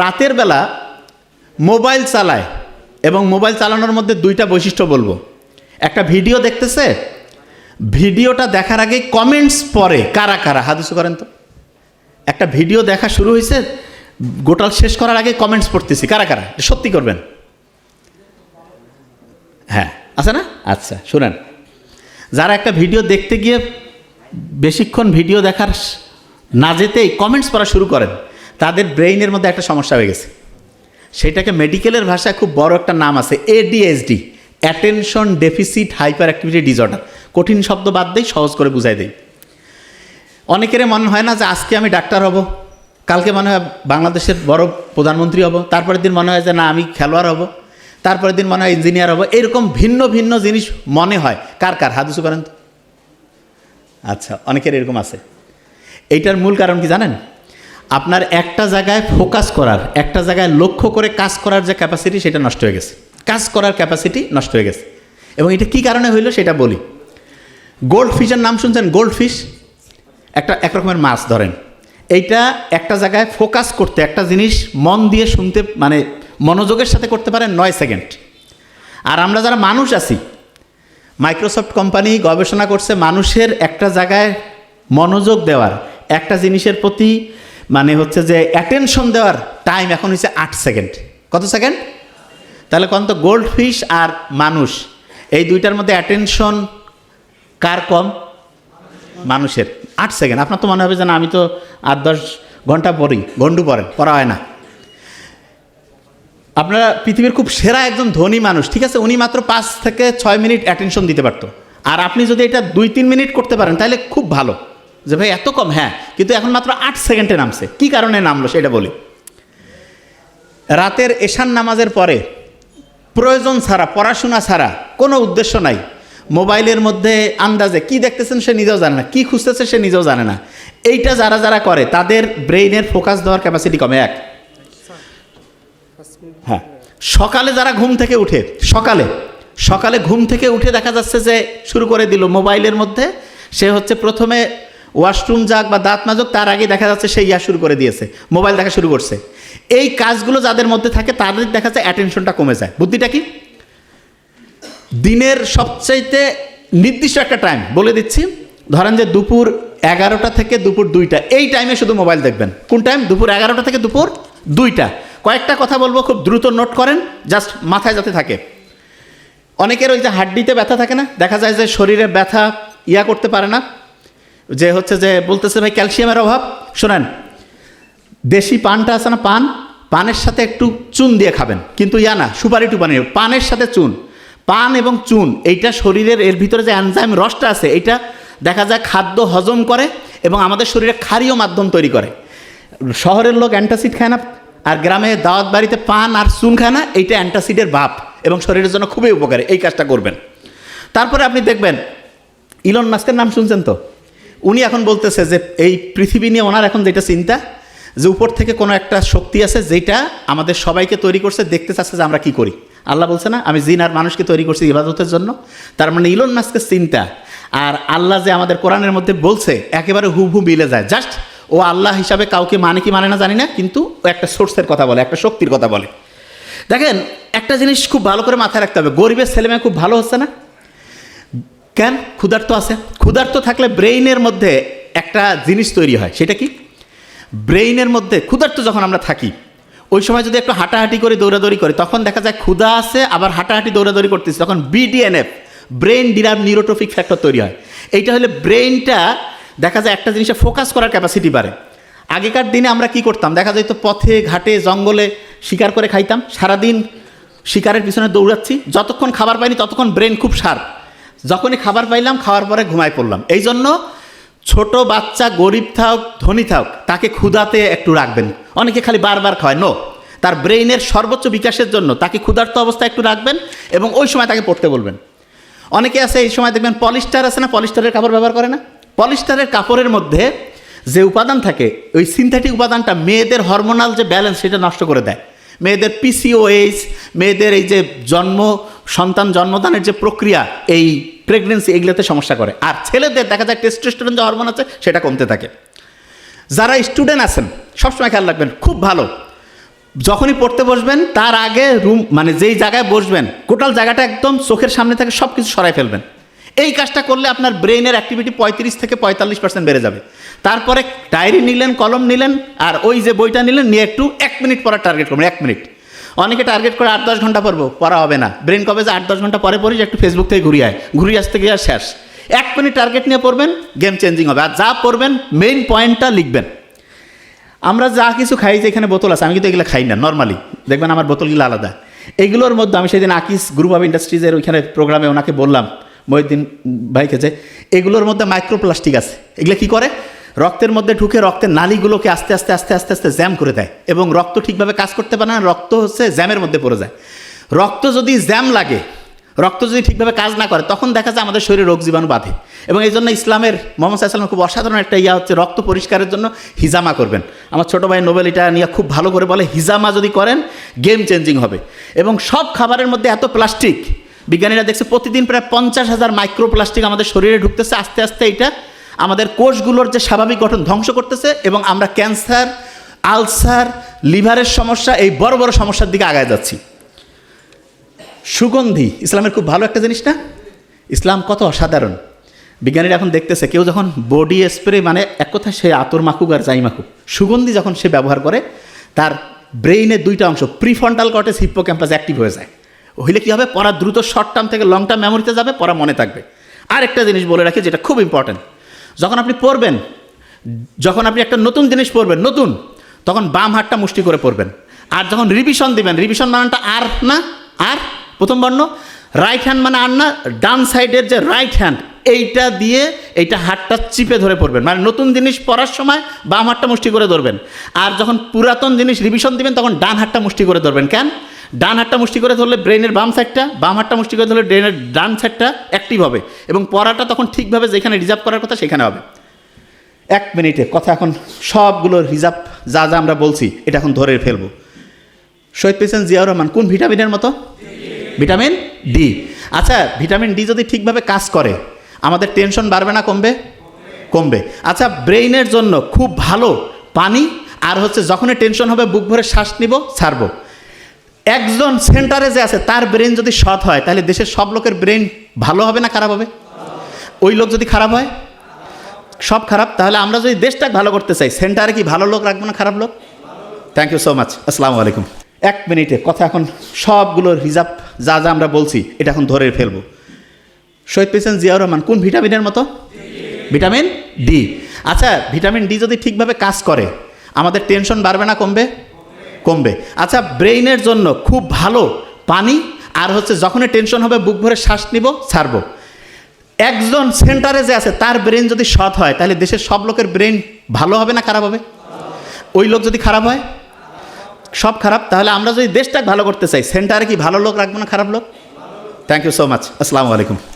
রাতের বেলা মোবাইল চালায় এবং মোবাইল চালানোর মধ্যে দুইটা বৈশিষ্ট্য বলবো। একটা ভিডিও দেখতেছে, ভিডিওটা দেখার আগে কমেন্টস পড়ে। কারা কারা হাত উঁচু করেন তো। একটা ভিডিও দেখা শুরু হয়েছে, গোটাল শেষ করার আগে কমেন্টস পড়তেছি। কারা কারা সত্যি করবেন? হ্যাঁ, আছে না? আচ্ছা শুনেন, যারা একটা ভিডিও দেখতে গিয়ে বেশিক্ষণ ভিডিও দেখার না যেতেই কমেন্টস পড়া শুরু করেন, তাদের ব্রেইনের মধ্যে একটা সমস্যা হয়ে গেছে। সেটাকে মেডিকেলের ভাষায় খুব বড় একটা নাম আছে, ADHD, attention deficit hyper activity disorder. কঠিন শব্দ বাদ দেই, সহজ করে বুঝাই দেই। অনেকের মনে হয় না যে আজকে আমি ডাক্তার হব, কালকে মনে হয় বাংলাদেশের বড় প্রধানমন্ত্রী হব, তারপরের দিন মনে হয় যে না আমি খেলোয়াড় হব, তারপরের দিন মনে হয় ইঞ্জিনিয়ার হব। এরকম ভিন্ন ভিন্ন জিনিস মনে হয়। কার কার হাত উঁচু করেন তো। আচ্ছা, অনেকের এরকম আছে। এইটার মূল কারণ কি জানেন? আপনার একটা জায়গায় ফোকাস করার, একটা জায়গায় লক্ষ্য করে কাজ করার যে ক্যাপাসিটি, সেটা নষ্ট হয়ে গেছে। কাজ করার ক্যাপাসিটি নষ্ট হয়ে গেছে। এবং এটা কী কারণে হইল সেটা বলি। গোল্ড ফিশের নাম শুনছেন? গোল্ড ফিশ এক রকমের মাছ ধরেন। এইটা একটা জায়গায় ফোকাস করতে, একটা জিনিস মন দিয়ে শুনতে, মানে মনোযোগের সাথে করতে পারে 9 সেকেন্ড। আর আমরা যারা মানুষ আছি, মাইক্রোসফট কোম্পানি গবেষণা করছে মানুষের একটা জায়গায় মনোযোগ দেওয়ার, একটা জিনিসের প্রতি মানে হচ্ছে যে অ্যাটেনশন দেওয়ার টাইম এখন হচ্ছে 8 সেকেন্ড। কত সেকেন্ড? তাহলে কোন তো গোল্ড ফিশ আর মানুষ, এই দুইটার মধ্যে অ্যাটেনশন কার কম? মানুষের। 8 সেকেন্ড। আপনার তো মনে হবে যে না আমি তো 8-10 ঘন্টা পড়ি, ঘন্টু পড়া হয় না। আপনারা পৃথিবীর খুব সেরা একজন ধনী মানুষ, ঠিক আছে, উনি মাত্র 5 থেকে 6 মিনিট অ্যাটেনশন দিতে পারতো। আর আপনি যদি এটা 2-3 মিনিট করতে পারেন তাহলে খুব ভালো। যে ভাই এত কম, হ্যাঁ, কিন্তু এখন মাত্র 8 সেকেন্ডে নামছে। কি কারণে নামলো সেটা বলি। রাতের এশার নামাজের পরে প্রয়োজন ছাড়া, পড়াশোনা ছাড়া, কোনো উদ্দেশ্য নাই, মোবাইলের মধ্যে আন্দাজে কি দেখতেছেন সে নিজেও জানে না, কি খুঁজতেছে সে নিজেও জানে না। এইটা যারা যারা করে তাদের ব্রেইনের ফোকাস দেওয়ার ক্যাপাসিটি কমে। হ্যাঁ, সকালে যারা ঘুম থেকে উঠে, সকালে ঘুম থেকে উঠে দেখা যাচ্ছে যে শুরু করে দিল মোবাইলের মধ্যে, সে হচ্ছে প্রথমে ওয়াশরুম যাক বা দাঁত মাজুক, তার আগে দেখা যাচ্ছে সে শুরু করে দিয়েছে, মোবাইল দেখা শুরু করছে। এই কাজগুলো যাদের মধ্যে থাকে তাদের দেখা যাচ্ছে অ্যাটেনশনটা কমে যায়। বুদ্ধিটা কি? দিনের সবচাইতে নির্দিষ্ট একটা টাইম বলে দিচ্ছি, ধরেন যে দুপুর 11টা থেকে দুপুর 2টা, এই টাইমে শুধু মোবাইল দেখবেন। কোন টাইম? দুপুর 11টা থেকে দুপুর 2টা। কয়েকটা কথা বলবো, খুব দ্রুত নোট করেন, জাস্ট মাথায় যাতে থাকে। অনেকের ওই যে হাড্ডিতে ব্যথা থাকে না, দেখা যায় যে শরীরে ব্যথা করতে পারে না, যে হচ্ছে যে বলতেছে ভাই ক্যালসিয়ামের অভাব। শোনেন, দেশি পানটা আছে না, পানের সাথে একটু চুন দিয়ে খাবেন, কিন্তু না সুপারি টুপানি, পানের সাথে চুন। পান এবং চুন এইটা শরীরের, এর ভিতরে যে এনজাইম রসটা আছে, এইটা দেখা যায় খাদ্য হজম করে এবং আমাদের শরীরে ক্ষারীয় মাধ্যম তৈরি করে। শহরের লোক অ্যান্টাসিড খায় না, আর গ্রামে দাওয়াত বাড়িতে পান আর চুন খায় না, এইটা অ্যান্টাসিডের ভাব এবং শরীরের জন্য খুবই উপকারী। এই কাজটা করবেন। তারপরে আপনি দেখবেন ইলন মাস্কের নাম শুনছেন তো, উনি এখন বলতেছে যে এই পৃথিবী নিয়ে ওনার এখন যেটা চিন্তা, যে উপর থেকে কোনো একটা শক্তি আছে যেটা আমাদের সবাইকে তৈরি করছে, দেখতে চাচ্ছে যে আমরা কি করি। আল্লাহ বলছে না আমি জিন আর মানুষকে তৈরি করছি ইবাদতের জন্য। তার মানে ইলন মাস্কের চিন্তা আর আল্লাহ যে আমাদের কোরআনের মধ্যে বলছে একেবারে হুবহু মিলে যায়। জাস্ট ও আল্লাহ হিসাবে কাউকে মানে কি মানে না জানি না, কিন্তু ও একটা সোর্সের কথা বলে, একটা শক্তির কথা বলে। দেখেন, একটা জিনিস খুব ভালো করে মাথায় রাখতে হবে, গরিবের ছেলেমেয়ে খুব ভালো হচ্ছে না কেন? ক্ষুধার্ত আছে। ক্ষুধার্ত থাকলে ব্রেইনের মধ্যে একটা জিনিস তৈরি হয়, সেটা কি? ব্রেইনের মধ্যে ক্ষুধার্ত যখন আমরা থাকি, ওই সময় যদি একটু হাঁটাহাঁটি করে দৌড়াদৌড়ি করি, তখন দেখা যায় ক্ষুধা আছে, আবার হাঁটাহাঁটি দৌড়াদৌড়ি করতেছি, তখন BDNF, brain derived neurotrophic factor তৈরি হয়। এইটা হলে ব্রেইনটা দেখা যায় একটা জিনিসে ফোকাস করার ক্যাপাসিটি বাড়ে। আগেকার দিনে আমরা কি করতাম? দেখা যায় তো পথে ঘাটে জঙ্গলে শিকার করে খাইতাম, সারাদিন শিকারের পিছনে দৌড়াচ্ছি, যতক্ষণ খাবার পাইনি ততক্ষণ ব্রেন খুব শার্প। যখনই খাবার পাইলাম, খাওয়ার পরে ঘুমায় পড়লাম। এই জন্য ছোট বাচ্চা গরিব থাক ধনী থাক, তাকে ক্ষুধাতে একটু রাখবেন। অনেকে খালি বারবার খায়, নো, তার ব্রেইনের সর্বোচ্চ বিকাশের জন্য তাকে ক্ষুধার্ত অবস্থায় একটু রাখবেন এবং ওই সময় তাকে পড়তে বলবেন। অনেকে আছে এই সময় দেখবেন পলিস্টার আছে না, পলিস্টারের কাপড় ব্যবহার করে না। পলিস্টারের কাপড়ের মধ্যে যে উপাদান থাকে, ওই সিনথেটিক উপাদানটা মেয়েদের হরমোনাল যে ব্যালেন্স সেটা নষ্ট করে দেয়। মেয়েদের PCOS, মেয়েদের এই যে সন্তান জন্মদানের যে প্রক্রিয়া, এই প্রেগনেন্সি, এগুলোতে সমস্যা করে। আর ছেলেদের দেখা যায় টেস্টোস্টেরন যে হরমোন আছে সেটা কমতে থাকে। যারা স্টুডেন্ট আছেন সবসময় খেয়াল রাখবেন, খুব ভালো যখনই পড়তে বসবেন তার আগে রুম মানে যেই জায়গায় বসবেন টোটাল জায়গাটা একদম চোখের সামনে থেকে সব কিছু সরাই ফেলবেন। এই কাজটা করলে আপনার ব্রেইনের অ্যাক্টিভিটি 35 থেকে 45% বেড়ে যাবে। তারপরে ডায়েরি নিলেন, কলম নিলেন, আর ওই যে বইটা নিলেন, নিয়ে একটু 1 মিনিট পড়ার টার্গেট করবেন। 1 মিনিট। অনেকে টার্গেট করে 8-10 ঘন্টা পড়বো, পড়া হবে না। ব্রেন কবে যে 8-10 ঘন্টা পরে পড়ি যে একটু ফেসবুক থেকে ঘুরিয়ে আসতে গিয়ে শেষ। 1 মিনিট টার্গেট নিয়ে পড়বেন, গেম চেঞ্জিং হবে। আর যা পড়বেন মেইন পয়েন্টটা লিখবেন। আমরা যা কিছু খাই, যে এখানে বোতল আছে, আমি কিন্তু এগুলো খাই না নর্মালি, দেখবেন আমার বোতলগুলো আলাদা। এগুলোর মধ্যে আমি সেদিন আকিস গ্রুপ অফ ইন্ডাস্ট্রিজের ওইখানে প্রোগ্রামে ওনাকে বললাম, মহিউদ্দিন ভাইকে, যে এগুলোর মধ্যে মাইক্রোপ্লাস্টিক আছে। এগুলো কী করে? রক্তের মধ্যে ঢুকে রক্তের নালীগুলোকে আস্তে আস্তে আস্তে আস্তে আস্তে জ্যাম করে দেয় এবং রক্ত ঠিকভাবে কাজ করতে পারে না। রক্ত হচ্ছে জ্যামের মধ্যে পড়ে যায়। রক্ত যদি জ্যাম লাগে, রক্ত যদি ঠিকভাবে কাজ না করে, তখন দেখা যায় আমাদের শরীরে রোগ জীবাণু বাঁধে। এবং এই জন্য ইসলামের মোহাম্মদ সাল্লাল্লাহু খুব অসাধারণ একটা হচ্ছে রক্ত পরিষ্কারের জন্য হিজামা করবেন। আমার ছোটো ভাই নোবেল এটা নিয়ে খুব ভালো করে বলে, হিজামা যদি করেন গেম চেঞ্জিং হবে। এবং সব খাবারের মধ্যে এত প্লাস্টিক, বিজ্ঞানীরা দেখছে প্রতিদিন প্রায় 50,000 মাইক্রোপ্লাস্টিক আমাদের শরীরে ঢুকতেছে। আস্তে আস্তে এটা আমাদের কোষগুলোর যে স্বাভাবিক গঠন ধ্বংস করতেছে এবং আমরা ক্যান্সার, আলসার, লিভারের সমস্যা, এই বড় বড় সমস্যার দিকে আগায় যাচ্ছি। সুগন্ধি ইসলামের খুব ভালো একটা জিনিস না? ইসলাম কত অসাধারণ। বিজ্ঞানীরা এখন দেখতেছে, কেউ যখন বডি স্প্রে, মানে এক কথা সে আতর মাখুক আর যাই মাখুক, সুগন্ধি যখন সে ব্যবহার করে, তার ব্রেইনের 2টা অংশ প্রিফ্রন্টাল কর্টেক্স, হিপ্পোক্যাম্পাস অ্যাক্টিভ হয়ে যায়। হইলে কী হবে? পড়া দ্রুত শর্ট টার্ম থেকে লং টার্ম মেমোরিতে যাবে, পড়া মনে থাকবে। আর একটা জিনিস বলে রাখি যেটা খুব ইম্পর্টেন্ট, যখন আপনি পড়বেন, যখন আপনি একটা নতুন জিনিস পড়বেন, নতুন, তখন বাম হাতটা মুষ্টি করে পড়বেন। আর যখন রিভিশন দিবেন, রিভিশন মানেটা আর না, আর প্রথম বর্ণ, রাইট হ্যান্ড মানে আর না, ডান সাইডের যে রাইট হ্যান্ড, এইটা দিয়ে এইটা হাতটা চিপে ধরে পড়বেন। মানে নতুন জিনিস পড়ার সময় বাম হাতটা মুষ্টি করে ধরবেন। আর যখন পুরাতন জিনিস রিভিশন দিবেন, তখন ডান হাতটা মুষ্টি করে ধরবেন। কেন? ডান হাতটা মুষ্টি করে ধরলে ব্রেনের বাম সাইডটা, বাম হাতটা মুষ্টি করে ধরলে ব্রেনের ডান সাইডটা অ্যাক্টিভ হবে এবং পড়াটা তখন ঠিকভাবে যেখানে রিজার্ভ করার কথা সেখানে হবে। 1 মিনিটে কথা এখন সবগুলোর রিজার্ভ যা যা আমরা বলছি এটা এখন ধরে ফেলবো। শহীদ প্রেসিডেন্ট জিয়াউর রহমান কোন ভিটামিনের মতো? Vitamin D. আচ্ছা, ভিটামিন ডি যদি ঠিকভাবে কাজ করে, আমাদের টেনশন বাড়বে না কমবে? কমবে। আচ্ছা, ব্রেইনের জন্য খুব ভালো পানি, আর হচ্ছে যখনই টেনশন হবে বুক ভরে শ্বাস নিব, ছাড়বো। একজন সেন্টারে যে আছে তার ব্রেন যদি সৎ হয়, তাহলে দেশের সব লোকের ব্রেন ভালো হবে না খারাপ হবে? ওই লোক যদি খারাপ হয়, সব খারাপ। তাহলে আমরা যদি দেশটাকে ভালো করতে চাই, সেন্টারে কি ভালো লোক রাখবো না খারাপ লোক? Thank you so much. আসসালামু আলাইকুম। 1 মিনিটে কথা এখন সবগুলোর রিজার্ভ যা যা আমরা বলছি এটা এখন ধরে ফেলবো। শহীদ প্রেসিডেন্ট জিয়াউর রহমান কোন ভিটামিনের মতো? Vitamin D. আচ্ছা, ভিটামিন ডি যদি ঠিকভাবে কাজ করে, আমাদের টেনশন বাড়বে না কমবে? কমবে। আচ্ছা, ব্রেইনের জন্য খুব ভালো পানি, আর হচ্ছে যখনই টেনশন হবে বুক ভরে শ্বাস নিব, ছাড়বো। একজন সেন্টারে যে আছে তার ব্রেন যদি সৎ হয়, তাহলে দেশের সব লোকের ব্রেন ভালো হবে না খারাপ হবে? ওই লোক যদি খারাপ হয়, সব খারাপ। তাহলে আমরা যদি দেশটাকে ভালো করতে চাই, সেন্টারে কি ভালো লোক রাখবো না খারাপ লোক? Thank you so much. আসসালামু আলাইকুম।